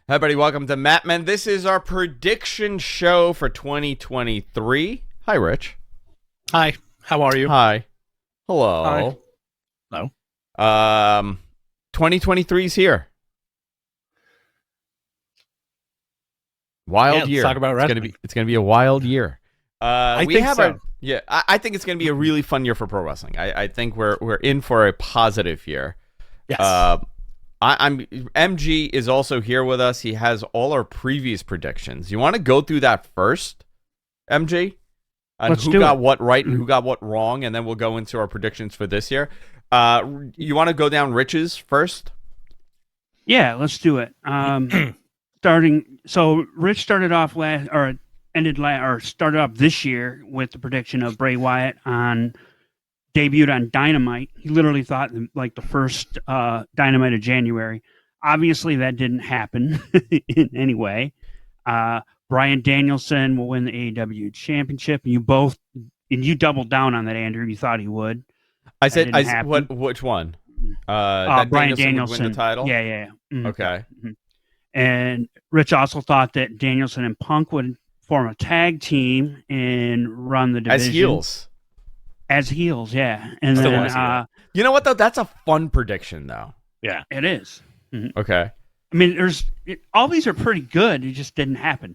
Hey everybody, welcome to Mattman. This is our prediction show for 2023. Hi, Rich. Hi, how are you? Hi. Hello. Hi. Hello. 2023 is here. Wild year. Let's talk about wrestling. It's gonna be a wild year. I think so. I think it's gonna be a really fun year for pro wrestling. I think we're in for a positive year. Yes. I'm MG is also here with us. He has all our previous predictions. You want to go through that first, MG? And Let's who do got it. what right and who got what wrong, and then we'll go into our predictions for this year. You want to go down Rich's first? Yeah, let's do it. So Rich started off started off this year with the prediction of Bray Wyatt debuted on Dynamite. He literally thought like the first Dynamite of January. Obviously, that didn't happen in any way. Bryan Danielson will win the AEW Championship. You doubled down on that, Andrew. You thought he would. I said which one? That Bryan Danielson would win the title? Yeah. Mm-hmm. Okay. Mm-hmm. And Rich also thought that Danielson and Punk would form a tag team and run the division. As heels, yeah. And Still then, you know what, though? That's a fun prediction, though. Yeah. it is. Mm-hmm. Okay. I mean, all these are pretty good. It just didn't happen.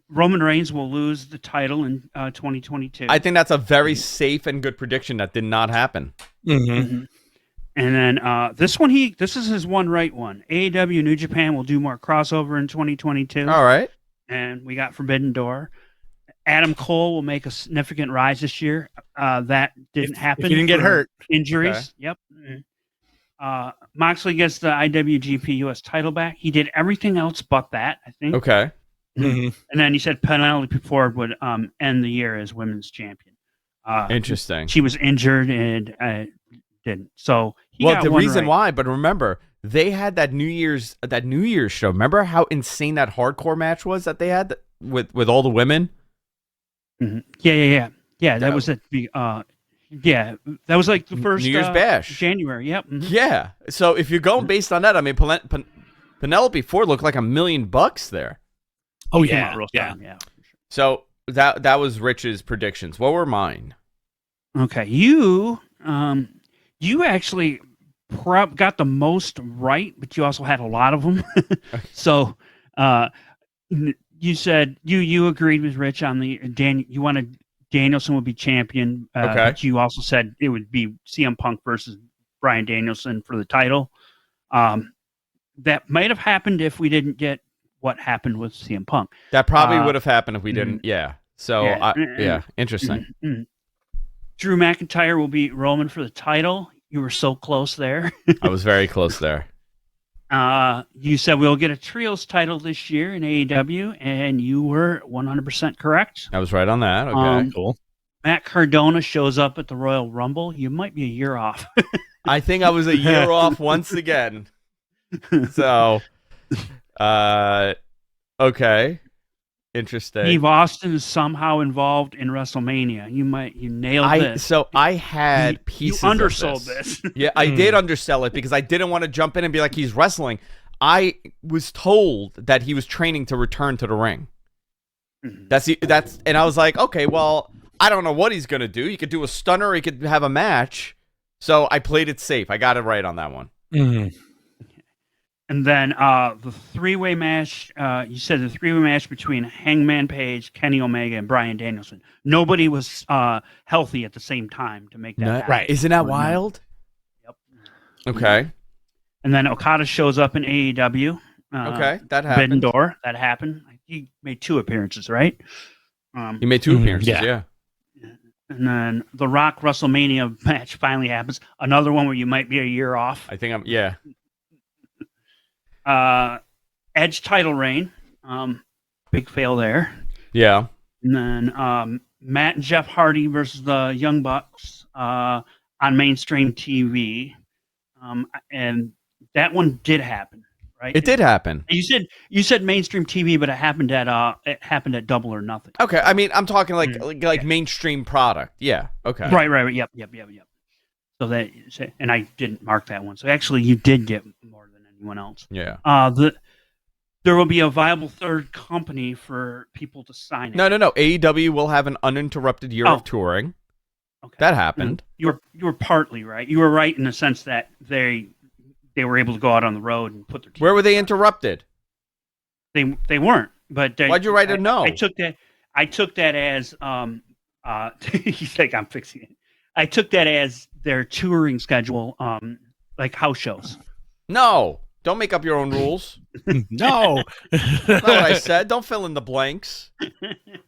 Roman Reigns will lose the title in 2022. I think that's a very safe and good prediction that did not happen. Mm-hmm. Mm-hmm. And then this is his one right one. AEW New Japan will do more crossover in 2022. All right. And we got Forbidden Door. Adam Cole will make a significant rise this year. That didn't happen. If he didn't get hurt. Injuries. Okay. Yep. Moxley gets the IWGP US title back. He did everything else but that, I think. Okay. Mm-hmm. And then he said Penelope Ford would end the year as women's champion. Interesting. She was injured and didn't. So the reason why, but remember, they had that New Year's show. Remember how insane that hardcore match was that they had with all the women? Mm-hmm. Yeah. That was that was like the first New Year's Bash, January. Yep. Mm-hmm. Yeah. So if you're going based on that, I mean, Penelope Ford looked like $1 million there. Oh He came yeah. out real strong, yeah. So that was Rich's predictions. What were mine? Okay, you actually got the most right, but you also had a lot of them. So you said you agreed with Rich on the you wanted Danielson would be champion. Okay. But you also said it would be CM Punk versus Bryan Danielson for the title. That might have happened if we didn't get what happened with CM Punk. That probably would have happened if we didn't. Yeah. So interesting. Mm-hmm. Drew McIntyre will beat Roman for the title. You were so close there. I was very close there. You said we'll get a trios title this year in AEW, and you were 100% correct. I was right on that. Okay, cool. Matt Cardona shows up at the Royal Rumble. You might be a year off. I think I was a year off once again. So, okay. Interesting. Steve Austin is somehow involved in WrestleMania. You nailed this. So I had pieces. You undersold of this. Yeah, I did undersell it because I didn't want to jump in and be like, he's wrestling. I was told that he was training to return to the ring. And I was like, okay, well, I don't know what he's gonna do. He could do a stunner, or he could have a match. So I played it safe. I got it right on that one. Mm-hmm. And then the three-way match, you said the three-way match between Hangman Page, Kenny Omega, and Bryan Danielson. Nobody was healthy at the same time to make that happen. Right. Isn't that wild? Yep. Okay. And then Okada shows up in AEW. Okay, that happened. Forbidden Door, that happened. He made 2 appearances, right? He made 2 appearances, yeah. And then the Rock WrestleMania match finally happens. Another one where you might be a year off. I think Edge title reign. Big fail there. Yeah. And then Matt and Jeff Hardy versus the Young Bucks on mainstream TV. And that one did happen, right? It did happen. You said mainstream TV, but it happened at Double or Nothing. Okay, I mean, I'm talking like mainstream product. Yeah. Okay. Right. Yep. So that, and I didn't mark that one. So actually, you did get more than anyone else. Yeah. there will be a viable third company for people to sign it. No. AEW will have an uninterrupted year of touring. Okay. That happened. You were partly right. You were right in the sense that they were able to go out on the road and put their team. Where were they interrupted? They weren't. But why'd you write a no? I took that as he's like, I'm fixing it. I took that as their touring schedule, like house shows. No, don't make up your own rules. No. That's not what I said. Don't fill in the blanks.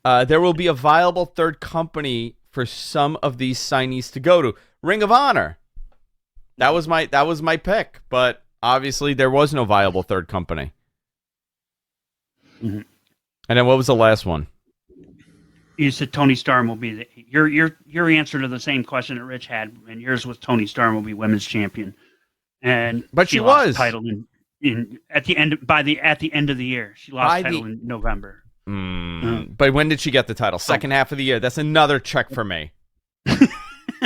There will be a viable third company for some of these signees to go to. Ring of Honor. That was my pick, but obviously there was no viable third company. Mm-hmm. And then what was the last one? You said Tony Storm will be your answer to the same question that Rich had, and yours was Tony Storm will be women's champion. But she lost was the title at the end of the year. She lost the title in November. But when did she get the title? Second half of the year. That's another check for me.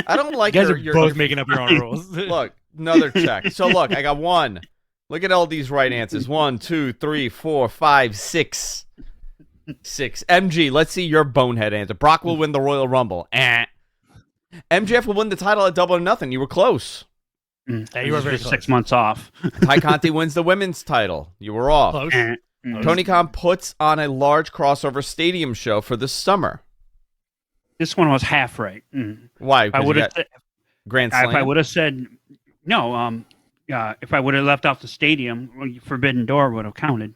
I don't like you guys are both making up your own rules. Look, another check. So look, I got one. Look at all these right answers. 1, 2, 3, 4, 5, 6. 6. MG, let's see your bonehead answer. Brock will win the Royal Rumble. MJF will win the title at Double or Nothing. You were close. Yeah, you were very close. 6 months off. Ty Conti wins the women's title. You were off. Close. Tony Khan puts on a large crossover stadium show for the summer. This one was half right. Why? I would have Grand Slam. If I would have said no, if I would have left off the stadium, Forbidden Door would have counted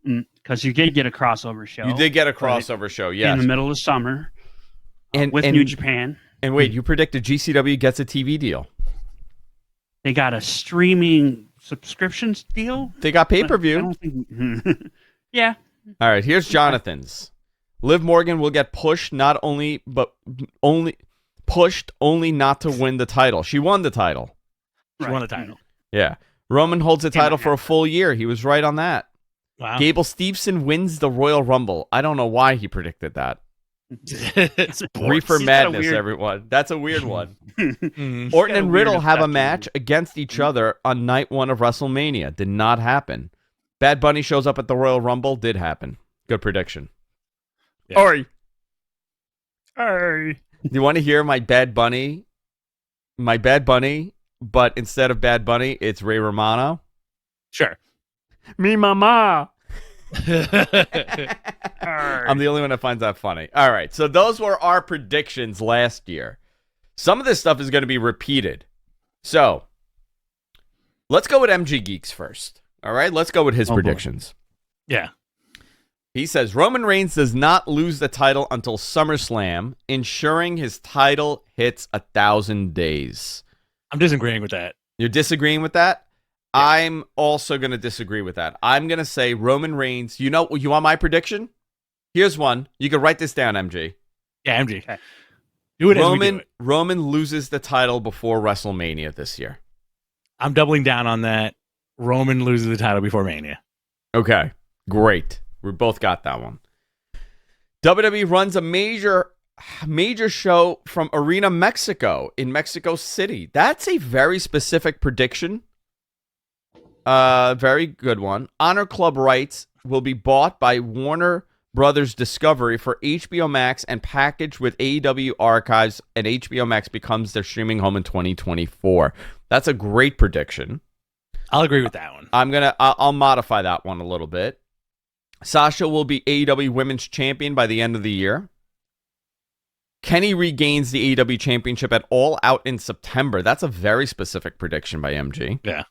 because you did get a crossover show. You did get a crossover show, yes, in the middle of summer, and New Japan. And wait, you predicted GCW gets a TV deal. They got a streaming subscriptions deal. They got pay-per-view. Yeah. All right, here's Jonathan's. Liv Morgan will get pushed only not to win the title. She won the title. She won the title. Yeah. Roman holds the title for a full year. He was right on that. Wow. Gable Steveson wins the Royal Rumble. I don't know why he predicted that. Reefer Madness, everyone. That's a weird one. Orton and Riddle have a match against each other on night 1 of WrestleMania. Did not happen. Bad Bunny shows up at the Royal Rumble. Did happen. Good prediction. Yeah. Ori. Ori. Do you want to hear my Bad Bunny? My Bad Bunny, but instead of Bad Bunny, it's Ray Romano. Sure. Me mama. I'm the only one that finds that funny. All right, so those were our predictions last year. Some of this stuff is going to be repeated. So let's go with MG Geeks first. All right, let's go with his predictions. Yeah. He says Roman Reigns does not lose the title until SummerSlam, ensuring his title hits 1,000 days. I'm disagreeing with that. You're disagreeing with that? Yeah. I'm also going to disagree with that. I'm going to say Roman Reigns. You want my prediction? Here's one. You can write this down, MG. Yeah, MG. Okay. Do it as we do it. Roman loses the title before WrestleMania this year. I'm doubling down on that. Roman loses the title before Mania. Okay, great. We both got that one. WWE runs a major show from Arena Mexico in Mexico City. That's a very specific prediction. Very good one. Honor Club rights will be bought by Warner Brothers Discovery for HBO Max and packaged with AEW archives, and HBO Max becomes their streaming home in 2024. That's a great prediction. I'll agree with that one. I'll modify that one a little bit. Sasha will be AEW Women's Champion by the end of the year. Kenny regains the AEW Championship at All Out in September. That's a very specific prediction by MG. Yeah.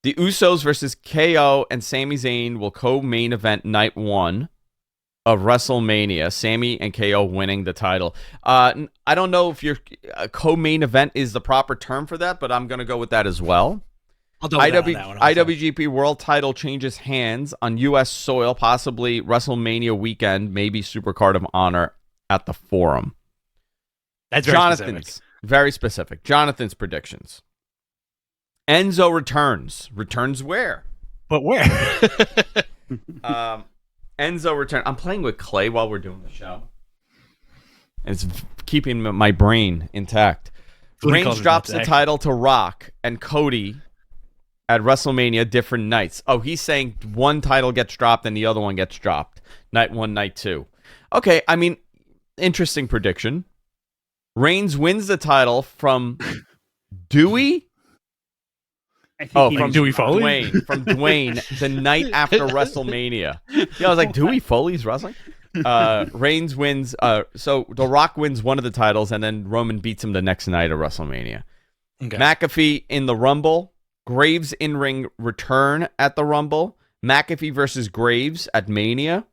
The Usos versus KO and Sami Zayn will co-main event night 1 of WrestleMania. Sami and KO winning the title. I don't know if your co-main event is the proper term for that, but I'm going to go with that as well. IWGP World Title changes hands on U.S. soil, possibly WrestleMania weekend, maybe Supercard of Honor at the Forum. That's very specific. Very specific. Jonathan's predictions. Enzo returns. Returns where? But where? Enzo return. I'm playing with clay while we're doing the show. And it's keeping my brain intact. Reigns drops the title to Rock, and Cody at WrestleMania different nights. Oh, he's saying one title gets dropped and the other one gets dropped. Night 1, night 2. Okay, I mean, interesting prediction. Reigns wins the title from Dewey? I think Oh, he from means Dewey Foley? Dwayne. From Dwayne the night after WrestleMania. Yeah, I was like, Dewey Foley's wrestling? Reigns wins. So The Rock wins one of the titles, and then Roman beats him the next night of WrestleMania. Okay. McAfee in the Rumble. Graves in-ring return at the Rumble. McAfee versus Graves at Mania.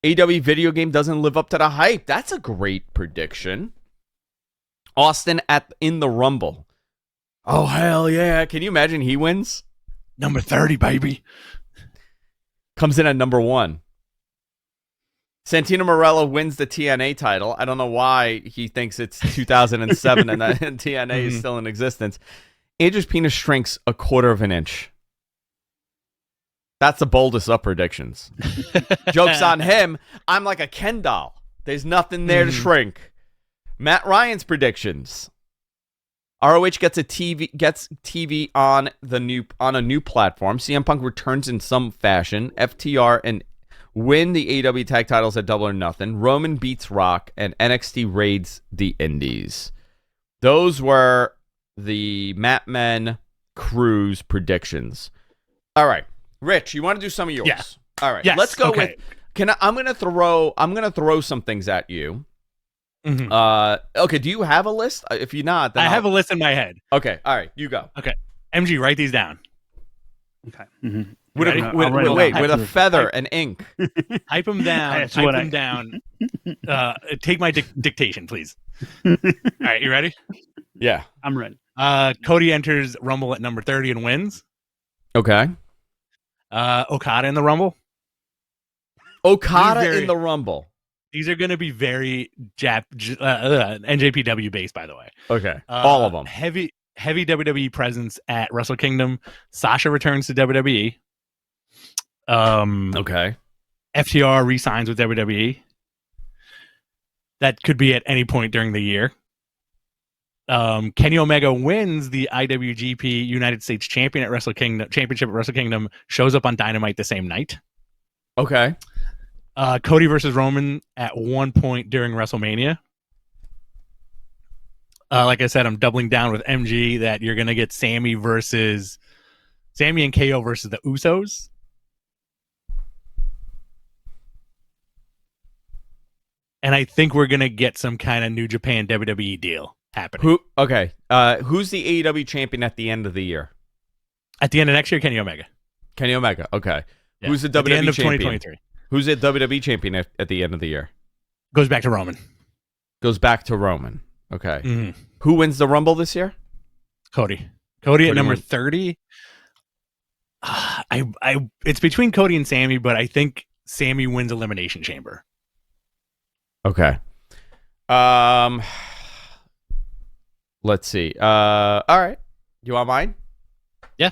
AEW video game doesn't live up to the hype. That's a great prediction. Austin in the Rumble. Oh, hell yeah. Can you imagine he wins? Number 30, baby. Comes in at number 1. Santino Marella wins the TNA title. I don't know why he thinks it's 2007 and that TNA is still in existence. Andrew's penis shrinks a quarter of an inch. That's the boldest of predictions. Joke's on him. I'm like a Ken doll. There's nothing there to shrink. Matt Ryan's predictions. ROH gets TV on a new platform. CM Punk returns in some fashion. FTR and win the AEW tag titles at Double or Nothing. Roman beats Rock, and NXT raids the Indies. Those were the Matt Men Cruise predictions. All right, Rich, you want to do some of yours? Yeah. All right, Yes, let's go okay. with. I'm gonna throw some things at you. Okay, do you have a list? If you're not, then I have a list in my head. Okay, all right, you go. MG, write these down. Okay. Mm-hmm. With Ready? a feather and ink. Type them down. That's Type what them down. Take my dictation, please. All right, you ready? Yeah. I'm ready. Cody enters Rumble at number 30 and wins. Okay. Okada in the Rumble. Okada in the Rumble. These are going to be very NJPW based, by the way. Okay. All of them. Heavy WWE presence at Wrestle Kingdom. Sasha returns to WWE. Okay. FTR re-signs with WWE. That could be at any point during the year. Kenny Omega wins the IWGP United States Championship at Wrestle Kingdom. Shows up on Dynamite the same night. Okay. Cody versus Roman at one point during WrestleMania. Like I said, I'm doubling down with MG that you're gonna get Sammy and KO versus the Usos. And I think we're gonna get some kind of New Japan WWE deal happening. Who's the AEW champion at the end of the year? At the end of next year, Kenny Omega. Kenny Omega. Okay. Yeah. Who's the At the end WWE of champion? 2023. Who's the WWE champion at the end of the year? Goes back to Roman. Goes back to Roman. Okay. Mm-hmm. Who wins the Rumble this year? Cody Cody at number wins. 30. It's between Cody and Sammy, but I think Sammy wins Elimination Chamber. Okay. Let's see. All right. You want mine? Yeah.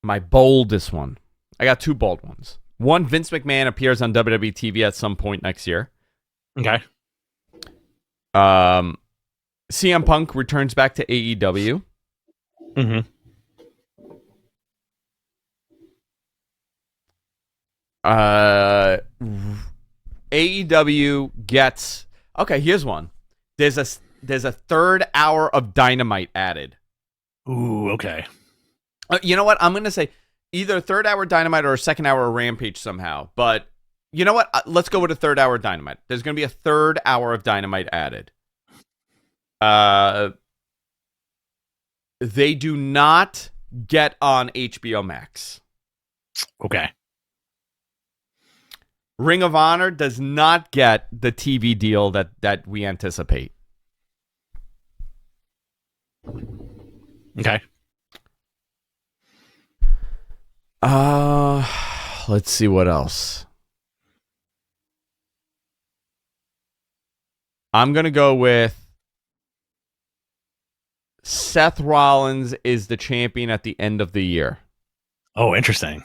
My boldest one. I got two bold ones. One, Vince McMahon appears on WWE TV at some point next year. Okay. CM Punk returns back to AEW. Mm-hmm. AEW gets here's one. There's a third hour of Dynamite added. Ooh, okay. You know what? I'm gonna say either a third hour Dynamite or a second hour Rampage somehow. But you know what? Let's go with a third hour Dynamite. There's gonna be a third hour of Dynamite added. They do not get on HBO Max. Okay. Ring of Honor does not get the TV deal that we anticipate. Okay. Let's see what else. I'm going to go with Seth Rollins is the champion at the end of the year. Oh, interesting.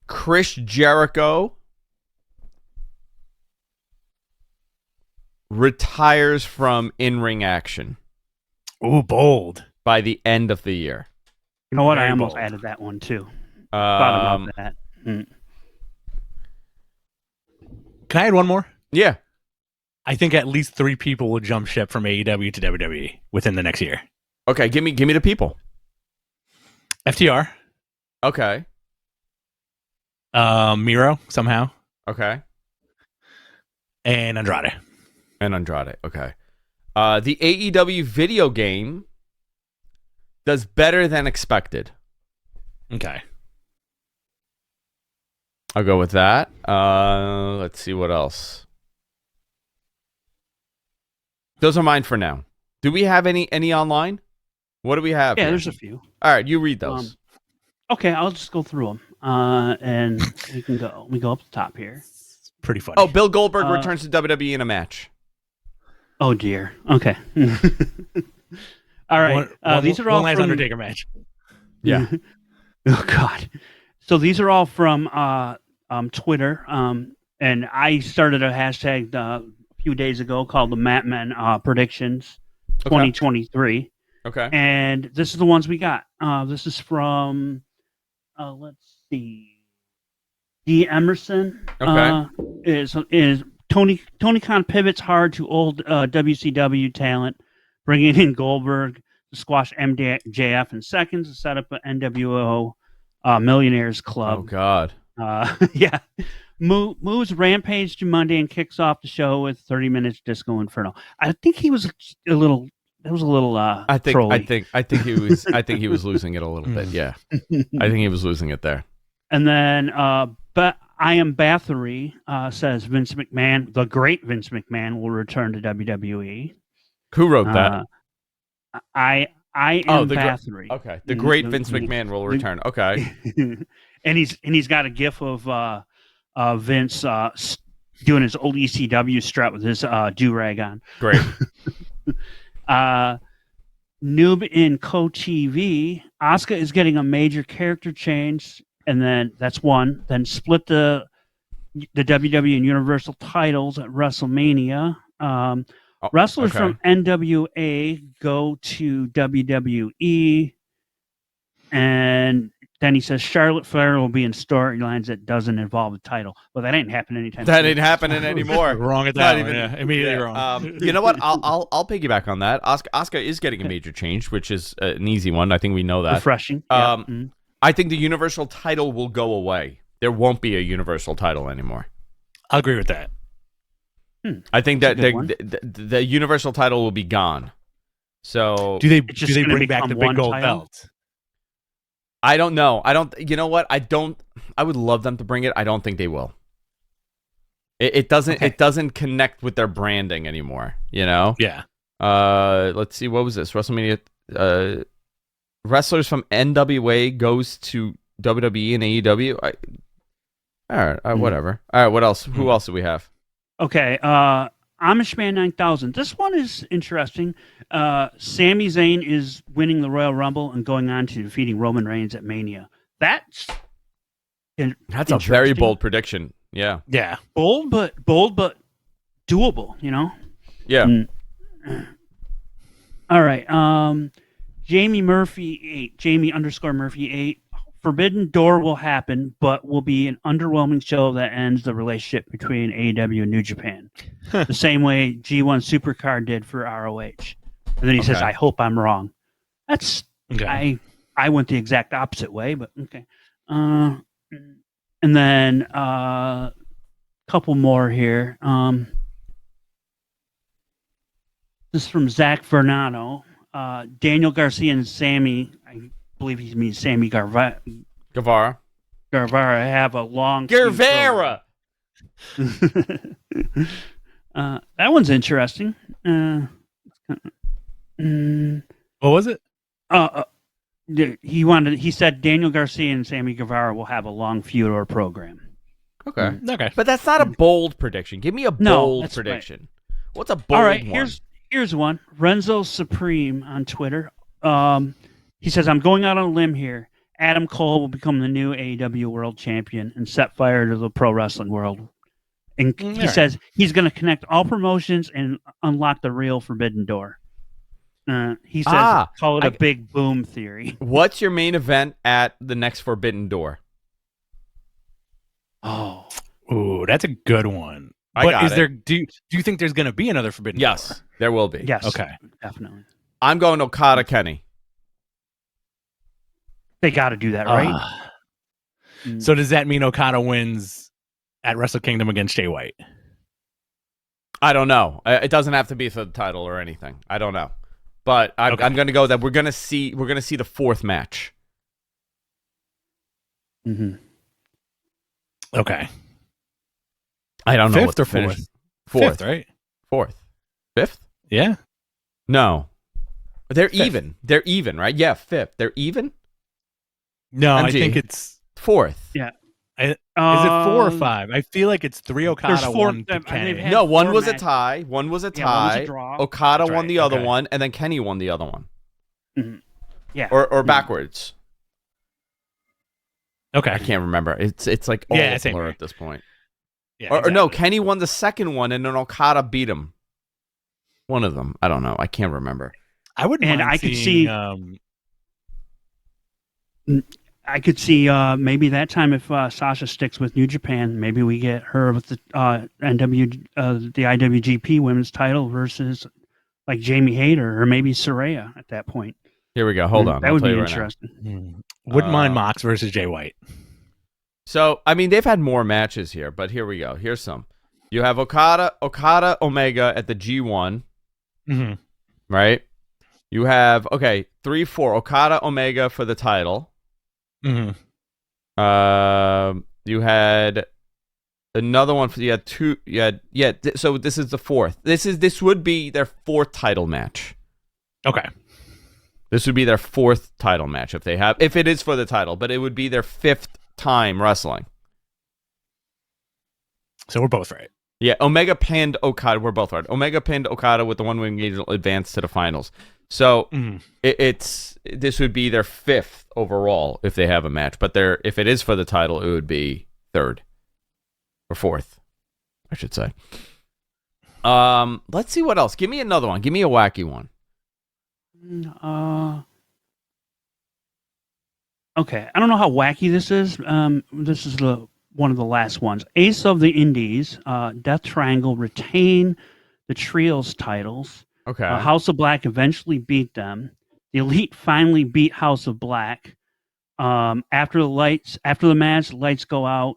Chris Jericho retires from in-ring action Ooh, bold. by the end of the year. You know what? Very I almost bold. added that one too. Thought about that. Can I add one more? Yeah. I think at least 3 people will jump ship from AEW to WWE within the next year. Okay, give me the people. FTR, Okay. Miro somehow, Okay. and Andrade. And Andrade. Okay. The AEW video game does better than expected. Okay. I'll go with that. Let's see what else. Those are mine for now. Do we have any online? What do we have? Yeah, here? there's a few. All right, you read those. Okay, I'll just go through them, and we can go. We go up the top here. It's pretty funny. Oh, Bill Goldberg returns to WWE in a match. Oh dear. Okay. All right. These are all one last from Undertaker match. Yeah. Oh God. So these are all from Twitter. And I started a hashtag a few days ago called the Matmen Predictions 2023. Okay. And this is the ones we got. This is from let's see. D. Emerson. Okay. Is Tony Khan pivots hard to old WCW talent, bringing in Goldberg to squash MJF in seconds to set up an NWO Millionaires Club. Oh God. Yeah. Moves Rampage to Monday and kicks off the show with 30 minutes Disco Inferno. I think he was a little. That was a little. I think he was. I think he was losing it a little bit. Yeah. I think he was losing it there. And then, but I Am Bathory says Vince McMahon, the great Vince McMahon, will return to WWE. Who wrote that? I Am Bathory. Okay, the great Vince McMahon will return. Okay, and he's got a gif of Vince doing his old ECW strut with his do-rag on. Great. Noob in Co-TV, Asuka is getting a major character change, and then that's one. Then split the WWE and Universal titles at WrestleMania. Wrestlers from NWA go to WWE, and then he says Charlotte Flair will be in storylines that doesn't involve the title. Well, that ain't happening anytime soon. That ain't happening anymore. Wrong at that. Yeah, immediately wrong. You know what? I'll piggyback on that. Asuka is getting a major change, which is an easy one. I think we know that. Refreshing. I think the Universal title will go away. There won't be a Universal title anymore. I'll agree with that. I think that the Universal title will be gone. So do they bring back the big gold belt? I don't know. You know what? I would love them to bring it. I don't think they will. It doesn't connect with their branding anymore. You know? Yeah. Let's see. What was this? WrestleMania. Wrestlers from NWA goes to WWE and AEW. All right. Whatever. All right. What else? Who else do we have? Okay. Amish Man 9000. This one is interesting. Sami Zayn is winning the Royal Rumble and going on to defeating Roman Reigns at Mania. That's a very bold prediction. Yeah. Yeah. Bold, but doable. You know. Yeah. All right. Jamie Murphy 8. Jamie_Murphy 8. Forbidden Door will happen, but will be an underwhelming show that ends the relationship between AEW and New Japan. The same way G1 Supercard did for ROH. And then he says, I hope I'm wrong. That's okay. I went the exact opposite way, but okay. And then a couple more here. This is from Zach Vernano. Daniel Garcia and Sammy, I believe he means Sammy Guevara have a long Guevara. That one's interesting. What was it? He said Daniel Garcia and Sammy Guevara will have a long feud or program. Okay. Okay. But that's not a bold prediction. Give me a bold prediction. Right. What's a bold All right, one? Here's one. Renzo Supreme on Twitter. He says, I'm going out on a limb here. Adam Cole will become the new AEW World Champion and set fire to the pro wrestling world. And he right. says he's going to connect all promotions and unlock the real forbidden door. He says, call it a big boom theory. What's your main event at the next Forbidden Door? Oh, Ooh, that's a good one. I got it. there? Do you think there's going to be another Forbidden Yes, Door? there will be. yes. Okay. Definitely. I'm going Okada Kenny. They got to do that, right? So does that mean Okada wins at Wrestle Kingdom against Jay White? I don't know. It doesn't have to be for the title or anything. I don't know. But I'm going to go that we're going to see the fourth match. Mm-hmm. Okay. I don't know Fifth what the or finish. Fourth, Fourth, right? Fourth, fifth. Yeah. No, they're Fifth. even. They're even, right? Yeah, fifth. They're even. No, I MG. think it's Fourth. Yeah. Is it 4 or 5? I feel like it's 3 Okada, there's 4 1 to they've Kenny. had No, one 4 was a matches. tie. One was a tie. Yeah, one was a draw. Okada That's won right, the other okay. one, and then Kenny won the other one. Mhm. Yeah. Or backwards. Okay. I can't remember. It's like all Yeah, a same blur here. at this point. Yeah, Or no, exactly. Kenny won the second one, and then Okada beat him. One of them. I don't know. I can't remember. I wouldn't And mind I could seeing, I could see maybe that time if Sasha sticks with New Japan, maybe we get her with the the IWGP Women's Title versus like Jamie Hayter or maybe Saraya at that point. Here we go. Hold on. That I'll would tell be you right now. interesting. wouldn't mind Mox versus Jay White. So, I mean, they've had more matches here, but here we go. Here's some. You have Okada, Omega at the G1, Mm-hmm. right? You have, 3-4, Okada, Omega for the title. Mm-hmm. You had another one for, you had two, so this is the fourth. This would be their fourth title match. Okay. This would be their fourth title match if it is for the title, but it would be their fifth time wrestling. So we're both right. Yeah, Omega pinned Okada. We're both right. Omega pinned Okada with the one-win engagement advance to the finals. So this would be their fifth overall if they have a match. But if it is for the title, it would be third or fourth, I should say. Let's see what else. Give me another one. Give me a wacky one. Okay, I don't know how wacky this is. This is one of the last ones. Ace of the Indies, Death Triangle retain the trios titles. Okay. House of Black eventually beat them. The Elite finally beat House of Black. After the match, the lights go out.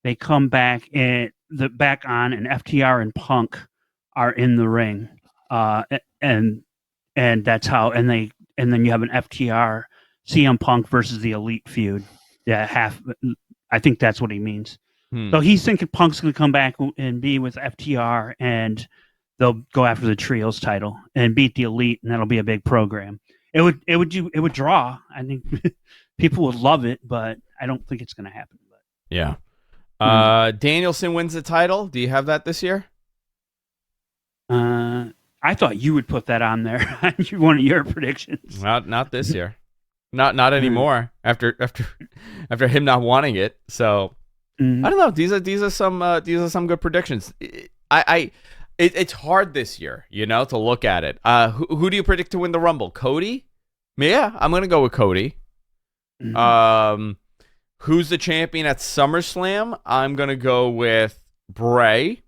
They come back and back on, and FTR and Punk are in the ring. And that's how. And then you have an FTR CM Punk versus the Elite feud. Yeah, I think that's what he means. So he's thinking Punk's going to come back and be with FTR, and they'll go after the trios title and beat the Elite, and that'll be a big program. It would draw. I think people would love it, but I don't think it's going to happen. But Yeah. Danielson wins the title. Do you have that this year? I thought you would put that on there. One of your predictions. Not this year. Not anymore. After him not wanting it. So I don't know. These are some good predictions. It's hard this year, to look at it. Who do you predict to win the Rumble? Cody? Yeah, I'm gonna go with Cody. Who's the champion at SummerSlam? I'm gonna go with Bray.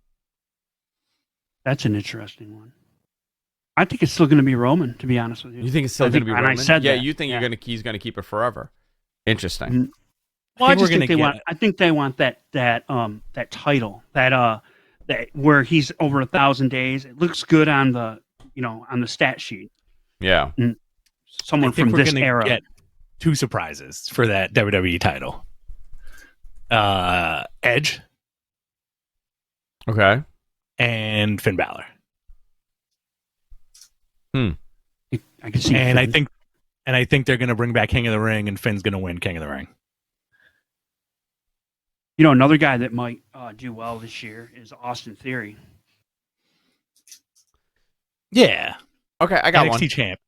That's an interesting one. I think it's still going to be Roman, to be honest with you. You think it's still going to be Roman? And I said that. You think he's going to keep it forever? Interesting. Well, I think they want that title that where he's over 1,000 days. It looks good on the stat sheet. Yeah. Someone from this era. Get 2 surprises for that WWE title. Edge. Okay. And Finn Balor. I can see. And Finn. I think they're going to bring back King of the Ring, and Finn's going to win King of the Ring. Another guy that might do well this year is Austin Theory. Yeah. Okay, I got NXT one. champ.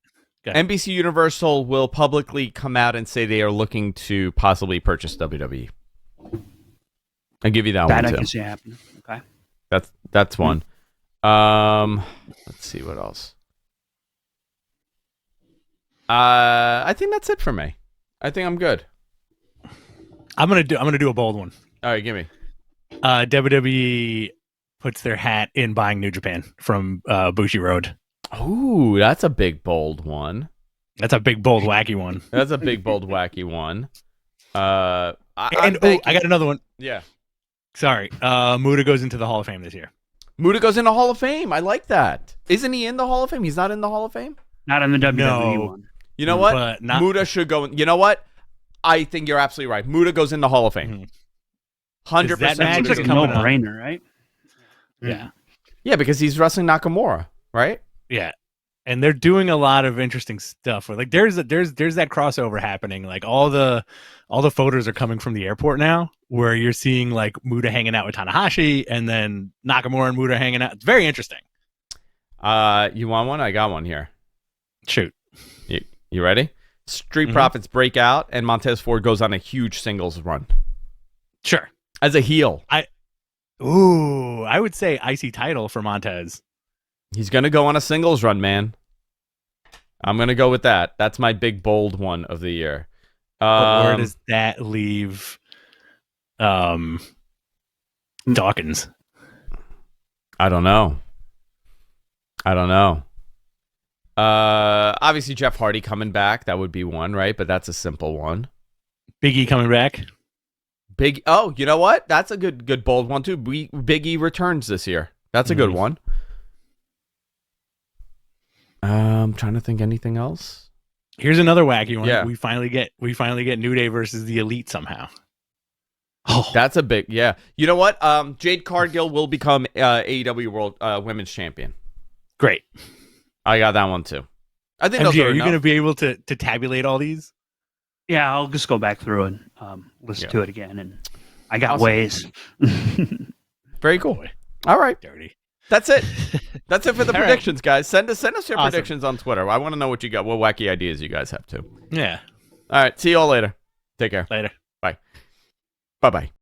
NBC Universal will publicly come out and say they are looking to possibly purchase WWE. I'll give you that That one I too. can see happening. Okay. That's one. Let's see what else. I think that's it for me. I think I'm good. I'm gonna do a bold one. All right, give me. WWE puts their hat in buying New Japan from Bushi Road. Ooh, that's a big bold one. That's a big, bold, wacky one. That's a big bold wacky one. I got another one. Yeah. Sorry, Muda goes into the Hall of Fame this year. Muda goes into Hall of Fame. I like that. Isn't he in the Hall of Fame? He's not in the Hall of Fame? Not in the WWE No. one. You know what? But not- Muda should go in. You know what? I think you're absolutely right. Muda goes in the Hall of Fame. 100%. That match Seems is like a coming up. no-brainer, right? Yeah. Yeah, because he's wrestling Nakamura, right? Yeah. And they're doing a lot of interesting stuff. Where, like there's that crossover happening. Like all the photos are coming from the airport now, where you're seeing like Muda hanging out with Tanahashi, and then Nakamura and Muda hanging out. It's very interesting. You want one? I got one here. Shoot. You ready? Street Profits break out, and Montez Ford goes on a huge singles run Sure. as a heel. I would say IC title for Montez. He's gonna go on a singles run, man. I'm gonna go with that. That's my big bold one of the year. But where does that leave Dawkins? I don't know. Obviously Jeff Hardy coming back. That would be one, right? But that's a simple one. Big E coming back. Oh, you know what? That's a good bold one too. Big E returns this year. That's a good one. I'm trying to think anything else. Here's another wacky one. Yeah. We finally get New Day versus the Elite somehow. Oh, That's a big, yeah. You know what? Jade Cargill will become AEW World Women's Champion. Great. I got that one too. I think those MG, are are you enough. going to be able to tabulate all these? yeah. I'll just go back through and listen to it again, and I got Awesome. ways. Very cool. Boy, All right. dirty. That's it. That's it for the All right. predictions, guys. Send us your Awesome. predictions on Twitter. I want to know what you got, what wacky ideas you guys have too. Yeah. All right. See you all later. Take care. Later. Bye-bye.